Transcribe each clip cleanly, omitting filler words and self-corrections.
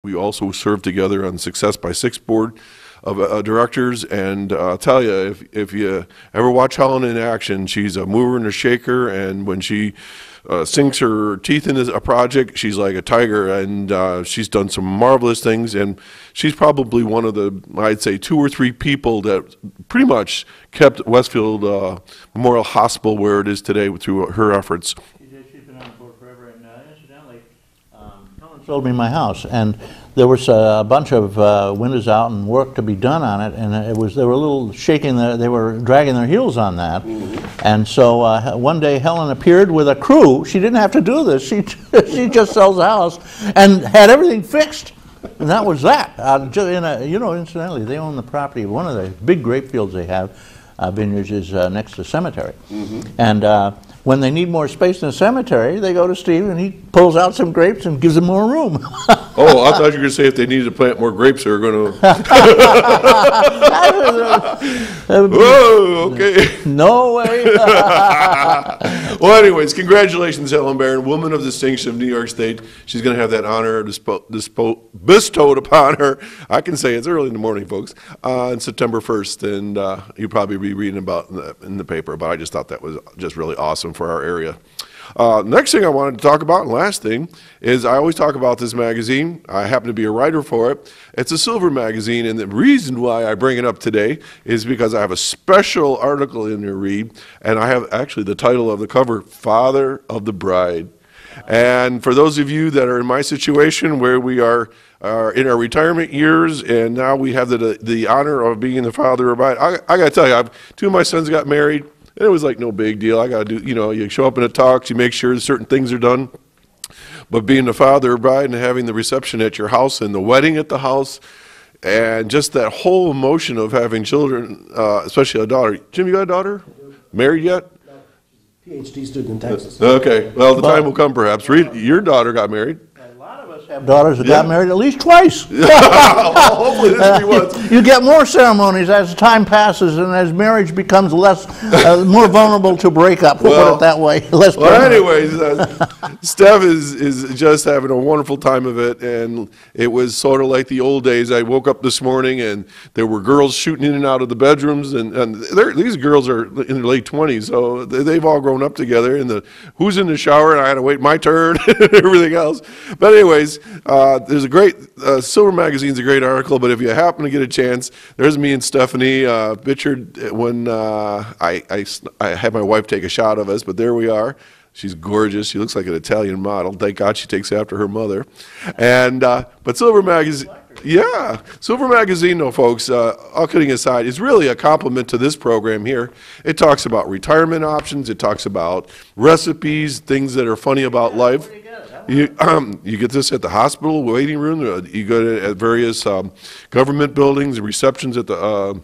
We also serve together on the Success by Six board of directors, and I'll tell you, if you ever watch Helen in action, she's a mover and a shaker, and when she sinks her teeth into a project, she's like a tiger, and she's done some marvelous things, and she's probably one of the, I'd say, 2 or 3 people that pretty much kept Westfield Memorial Hospital where it is today through her efforts. She's been on the board forever, and incidentally, Helen sold me my house, and there was a bunch of windows out and work to be done on it, and they were a little shaking, they were dragging their heels on that. And so one day Helen appeared with a crew. She didn't have to do this. She just sells the house and had everything fixed, and that was that. Incidentally, they own the property. One of the big grape fields they have, vineyards, is next to the cemetery. And when they need more space in the cemetery, they go to Steve, and he pulls out some grapes and gives them more room. Oh, I thought you were going to say if they needed to plant more grapes, they were going to... Whoa, okay. No way. Well, anyways, congratulations, Helen Barron, Woman of Distinction of New York State. She's going to have that honor bestowed upon her. I can say it's early in the morning, folks, on September 1st, and you'll probably be reading about in the paper, but I just thought that was just really awesome for our area. Next thing I wanted to talk about, and last thing, is I always talk about this magazine. I happen to be a writer for it. It's a silver magazine, and the reason why I bring it up today is because I have a special article in there, read, and I have actually the title of the cover, Father of the Bride. And for those of you that are in my situation where we are in our retirement years, and now we have the honor of being the father of a bride, I got to tell you, 2 of my sons got married. And it was like no big deal. I got to do, you show up in the talks, you make sure certain things are done. But being the father of bride and having the reception at your house and the wedding at the house, and just that whole emotion of having children, especially a daughter. Jim, you got a daughter? Married yet? No, PhD student in Texas. Okay, well, the time will come perhaps. Your daughter got married. Have daughters that got married at least twice. Hopefully this will be once. You get more ceremonies as time passes and as marriage becomes less, more vulnerable to breakup. We'll put it that way. Anyways, Steph is just having a wonderful time of it, and it was sort of like the old days. I woke up this morning and there were girls shooting in and out of the bedrooms, and these girls are in their late 20s, so they've all grown up together. And who's in the shower, and I had to wait my turn and everything else. But anyways, there's a great, Silver Magazine's a great article, but if you happen to get a chance, there's me and Stephanie pictured when I had my wife take a shot of us, but there we are. She's gorgeous. She looks like an Italian model. Thank God she takes after her mother. And but Silver Magazine, yeah, Silver Magazine, though, folks, all kidding aside, is really a compliment to this program here. It talks about retirement options. It talks about recipes, things that are funny about life. You get this at the hospital waiting room. You go to at various government buildings, receptions at the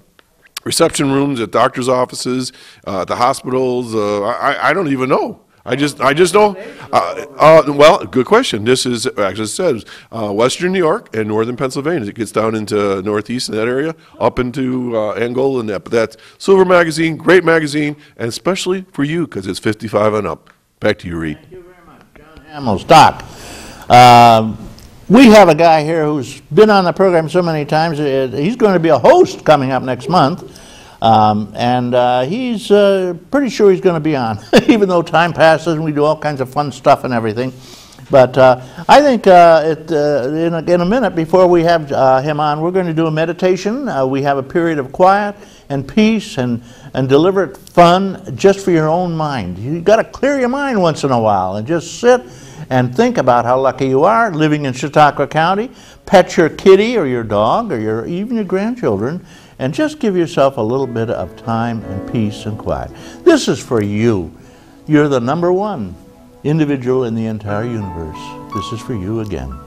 reception rooms, at doctors' offices, at the hospitals. I don't even know. I just know. Well, good question. This is, actually it says, Western New York and Northern Pennsylvania. It gets down into Northeast in that area, up into Angola and that. But that's Silver Magazine, great magazine, and especially for you because it's 55 and up. Back to you, Reed. Thank you very much, John Hamels. Doc, we have a guy here who's been on the program so many times. He's going to be a host coming up next month. He's pretty sure he's going to be on, even though time passes and we do all kinds of fun stuff and everything. But I think in a minute before we have him on, we're going to do a meditation. We have a period of quiet and peace and deliberate fun just for your own mind. You've got to clear your mind once in a while and just sit and think about how lucky you are living in Chautauqua County. Pet your kitty or your dog or even your grandchildren, and just give yourself a little bit of time and peace and quiet. This is for you. You're the #1 individual in the entire universe. This is for you again.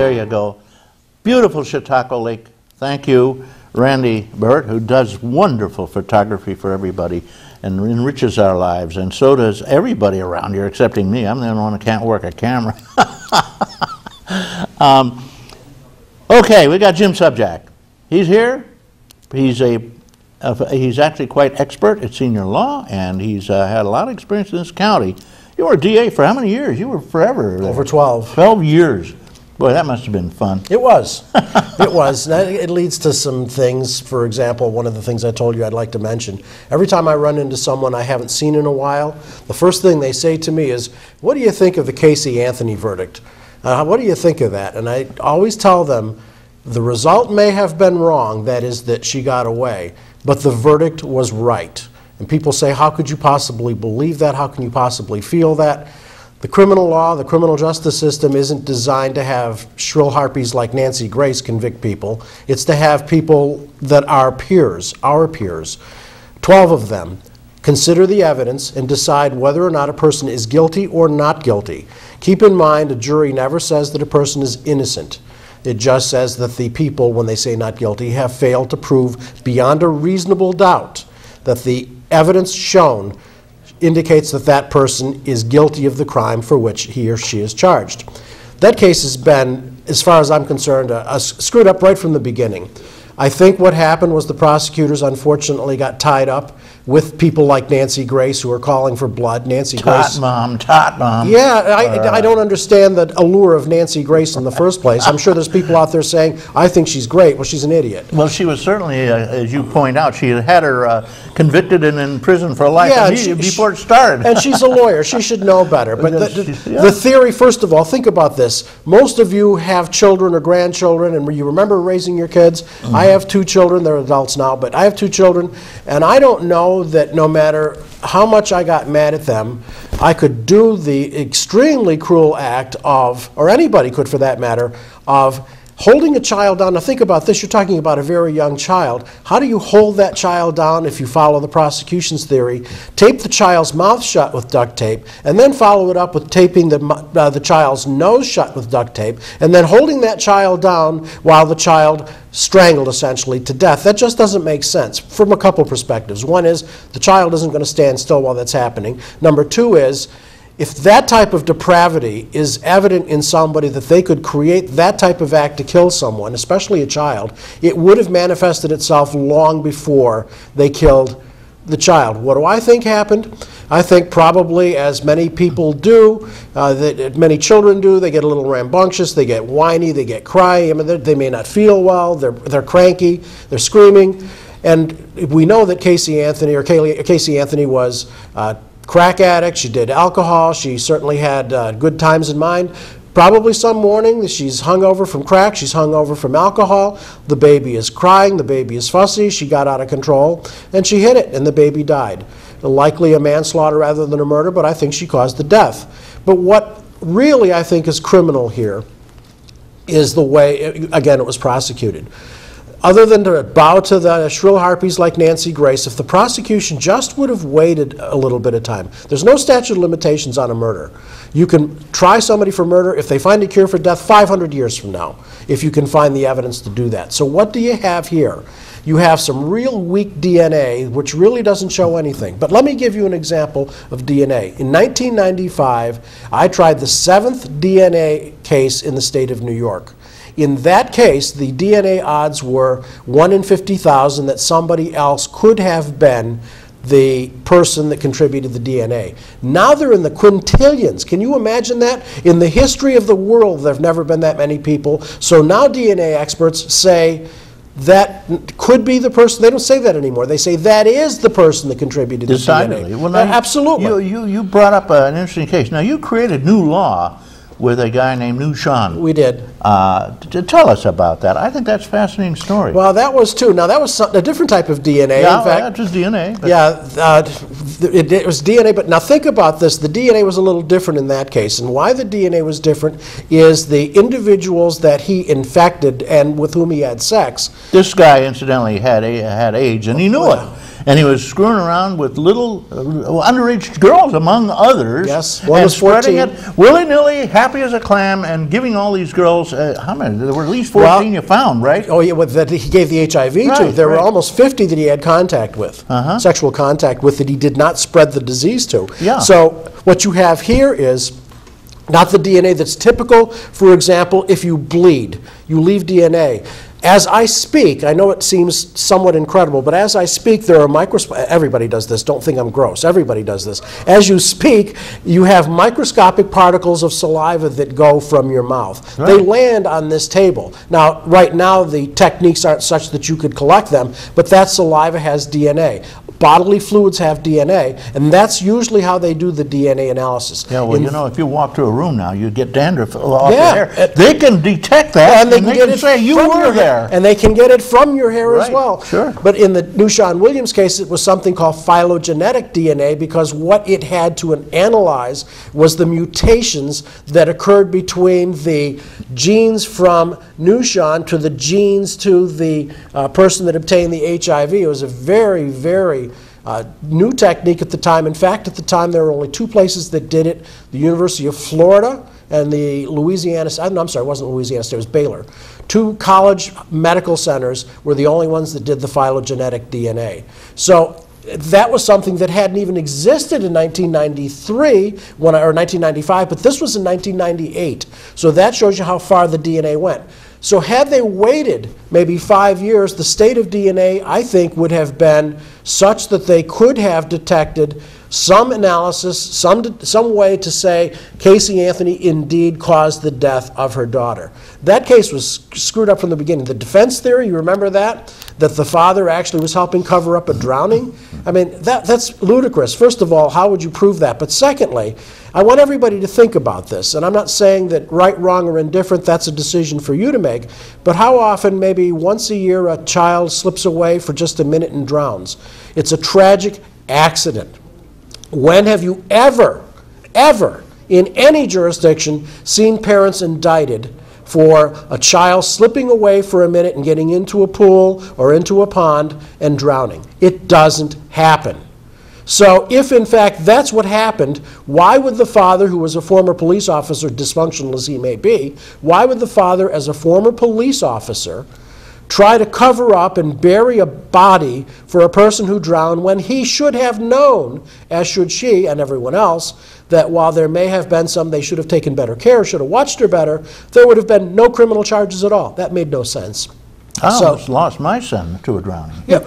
There you go. Beautiful Chautauqua Lake. Thank you, Randy Barrett, who does wonderful photography for everybody and enriches our lives, and so does everybody around here, excepting me. I'm the only one who can't work a camera. Okay, we got Jim Subjack. He's here. He's actually quite expert at senior law, and he's had a lot of experience in this county. You were a DA for how many years? You were forever there. Over 12. 12 years. Boy, that must have been fun. It was. It was. It leads to some things. For example, one of the things I told you I'd like to mention. Every time I run into someone I haven't seen in a while, the first thing they say to me is, what do you think of the Casey Anthony verdict? What do you think of that? And I always tell them, the result may have been wrong, that is that she got away, but the verdict was right. And people say, how could you possibly believe that? How can you possibly feel that? The criminal law, the criminal justice system isn't designed to have shrill harpies like Nancy Grace convict people. It's to have people that are peers, our peers, 12 of them, consider the evidence and decide whether or not a person is guilty or not guilty. Keep in mind, a jury never says that a person is innocent. It just says that the people, when they say not guilty, have failed to prove beyond a reasonable doubt that the evidence shown indicates that that person is guilty of the crime for which he or she is charged. That case has been, as far as I'm concerned, screwed up right from the beginning. I think what happened was the prosecutors unfortunately got tied up with people like Nancy Grace who are calling for blood. Nancy Grace. Tot mom. Yeah, I don't understand the allure of Nancy Grace in the first place. I'm sure there's people out there saying, I think she's great. Well, she's an idiot. Well, she was certainly, as you point out, she had her convicted and in prison for life before it started. And she's a lawyer. She should know better. But the theory, first of all, think about this. Most of you have children or grandchildren, and you remember raising your kids. Mm-hmm. I have 2 children. They're adults now, but I have 2 children, and I don't know that no matter how much I got mad at them, I could do the extremely cruel act of, or anybody could for that matter, of holding a child down. Now think about this, you're talking about a very young child. How do you hold that child down if you follow the prosecution's theory? Tape the child's mouth shut with duct tape, and then follow it up with taping the child's nose shut with duct tape, and then holding that child down while the child strangled essentially to death. That just doesn't make sense from a couple perspectives. One is the child isn't going to stand still while that's happening. Number 2 is, if that type of depravity is evident in somebody that they could create that type of act to kill someone, especially a child, it would have manifested itself long before they killed the child. What do I think happened? I think probably, as many people do, that many children do, they get a little rambunctious, they get whiny, they get cry. I mean, they may not feel well, they're cranky, they're screaming. And we know that Casey Anthony was crack addict, she did alcohol, she certainly had good times in mind. Probably some morning she's hungover from crack, she's hungover from alcohol, the baby is crying, the baby is fussy, she got out of control, and she hit it, and the baby died. Likely a manslaughter rather than a murder, but I think she caused the death. But what really I think is criminal here is the way, again, it was prosecuted. Other than to bow to the shrill harpies like Nancy Grace, if the prosecution just would have waited a little bit of time. There's no statute of limitations on a murder. You can try somebody for murder. If they find a cure for death, 500 years from now, if you can find the evidence to do that. So what do you have here? You have some real weak DNA, which really doesn't show anything. But let me give you an example of DNA. In 1995, I tried the 7th DNA case in the state of New York. In that case, the DNA odds were 1 in 50,000 that somebody else could have been the person that contributed the DNA. Now they're in the quintillions. Can you imagine that? In the history of the world, there have never been that many people. So now DNA experts say that could be the person. They don't say that anymore. They say that is the person that contributed the DNA. Well, now, absolutely. You brought up an interesting case. Now, you created new law with a guy named Nushan. We did. Tell us about that. I think that's a fascinating story. Well, that was too. Now, that was a different type of DNA. Yeah, in fact, just DNA. Yeah, it was DNA, but now think about this. The DNA was a little different in that case, and why the DNA was different is the individuals that he infected and with whom he had sex. This guy, incidentally, had AIDS, and he knew it. and he was screwing around with little underage girls, among others. Yes, one and was 14. spreading it willy-nilly, happy as a clam, and giving all these girls, how many? There were at least 14 Well, you found, right? Oh, yeah, that he gave the HIV to. Right, There were right. almost 50 that he had contact with, sexual contact with, that he did not spread the disease to. Yeah. So what you have here is not the DNA that's typical. For example, if you bleed, you leave DNA. As I speak, I know it seems somewhat incredible, but as I speak, there are everybody does this, don't think I'm gross, everybody does this. As you speak, you have microscopic particles of saliva that go from your mouth. Right. They land on this table. Now, right now, the techniques aren't such that you could collect them, but that saliva has DNA. Bodily fluids have DNA, and that's usually how they do the DNA analysis. Yeah, well, you know, if you walk through a room now, you get dandruff off Yeah. your hair. They can detect that, And they can get it say, you from were your there. hair. And they can get it from your hair as Right, well. sure. But in the Nushan Williams case, it was something called phylogenetic DNA, because what it had to analyze was the mutations that occurred between the genes from Nushan to the genes to the person that obtained the HIV. It was a very, very new technique at the time. In fact, at the time, there were only two places that did it: the University of Florida and the Louisiana, I'm sorry, it wasn't Louisiana State, it was Baylor. Two college medical centers were the only ones that did the phylogenetic DNA. So that was something that hadn't even existed in 1993, or 1995, but this was in 1998. So that shows you how far the DNA went. So had they waited maybe 5 years, the state of DNA, I think, would have been such that they could have detected some analysis, some way to say Casey Anthony indeed caused the death of her daughter. That case was screwed up from the beginning. The defense theory, you remember that? That the father actually was helping cover up a drowning? I mean, that's ludicrous. First of all, how would you prove that? But secondly, I want everybody to think about this. And I'm not saying that right, wrong, or indifferent, that's a decision for you to make. But how often, maybe once a year, a child slips away for just a minute and drowns? It's a tragic accident. When have you ever, in any jurisdiction, seen parents indicted for a child slipping away for a minute and getting into a pool or into a pond and drowning? It doesn't happen. So if, in fact, that's what happened, why would the father, who was a former police officer, dysfunctional as he may be, why would the father, as a former police officer, try to cover up and bury a body for a person who drowned when he should have known, as should she and everyone else, that while there may have been some they should have taken better care, should have watched her better, there would have been no criminal charges at all? That made no sense. I almost lost my son to a drowning. Yeah,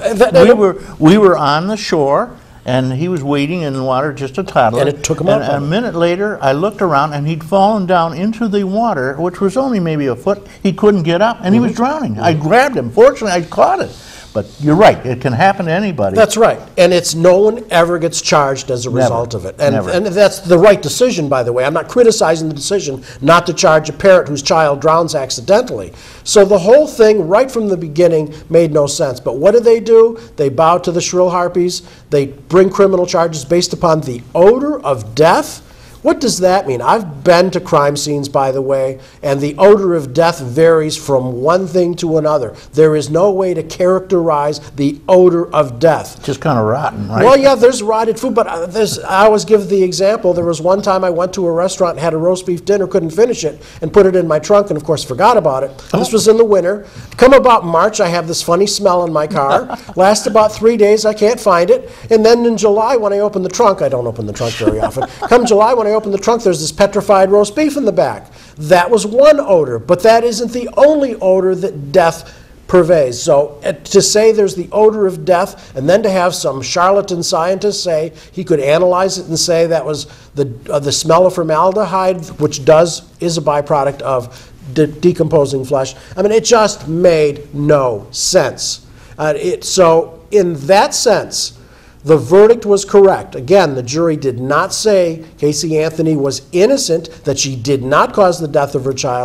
we were on the shore, and he was wading in the water, just a toddler. And it took him out And of a it. minute later, I looked around, and he'd fallen down into the water, which was only maybe a foot. He couldn't get up, and he was drowning. I grabbed him. Fortunately, I caught it. But you're right, it can happen to anybody. That's right. And it's no one ever gets charged as a result of it. And, Never. and that's the right decision, by the way. I'm not criticizing the decision not to charge a parent whose child drowns accidentally. So the whole thing, right from the beginning, made no sense. But what do? They bow to the shrill harpies. They bring criminal charges based upon the odor of death. What does that mean? I've been to crime scenes, by the way, and the odor of death varies from one thing to another. There is no way to characterize the odor of death. Just kind of rotten, right? Well, yeah, there's rotted food, but I always give the example. There was one time I went to a restaurant, had a roast beef dinner, couldn't finish it, and put it in my trunk, and of course forgot about it. This was in the winter. Come about March, I have this funny smell in my car. Last about 3 days, I can't find it. And then in July, when I open the trunk, I don't open the trunk very often. Come July, when I open the trunk, there's this petrified roast beef in the back. That was one odor, but that isn't the only odor that death pervades. So to say there's the odor of death, and then to have some charlatan scientist say he could analyze it and say that was the smell of formaldehyde, which is a byproduct of decomposing flesh. I mean, it just made no sense. So in that sense, the verdict was correct. Again, the jury did not say Casey Anthony was innocent, that she did not cause the death of her child.